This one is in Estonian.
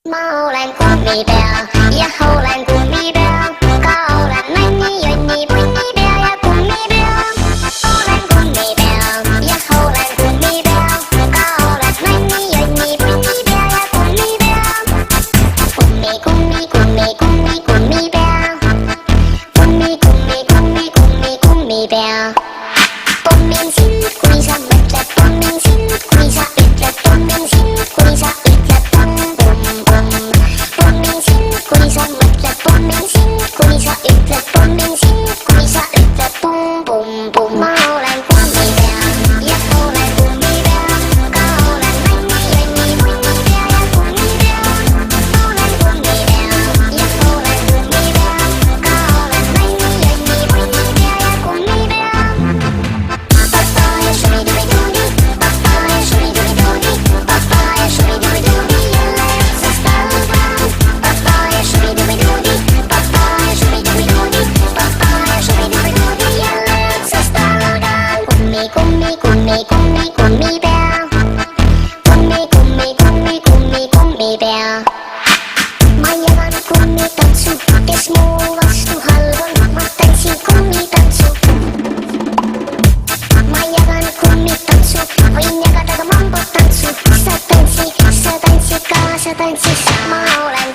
Ma olen kummipea ja olen kummipea, ka olen nänni, jonni, punnipea ja kummipea. Olen kummipea ja olen kummipea, ka olen nänni, jonni, punnipea ja kummipea. Kummi, kummi, kummi, kummi, kummipea. Kummi, kummi, kummi, kummi, kummipea. Pomminsin, kui sa mõtled, pomminsin, kui sa ütled, pomminsin, kui sa ütled, pomminsin, kui sa mõtled, pomminsin, kui sa ütled, pomminsin, kui sa ütled, pum-pum-pum. Ma olen kummipea ja olen kummipea, ka olen nänni, jonni, punnipea ja kummipea. Olen kummipea ja olen kummipea, ka olen nänni, jonni, punnipea ja kummipea. Papaya shuri-duri-duri, papaya shuri-duri-duri, papaya shuri-duri-duri, jälle otsast algan. Papaya shuri-duri-duri, papaya shuri-duri-duri, papaya shuri-duri-duri, jälle otsast algan. Kummi, kummi, kummi, kummi, kummipea. Kummi, kummi, kummi, kummi, kummipea. Ma jagan kummitantsu, kes mu vastu halb on, ma tantsin kummitantsu. Ma jagan kummitantsu, võin jagada ka mambotantsu. Sa tantsid kaasa, tantsis, ma olen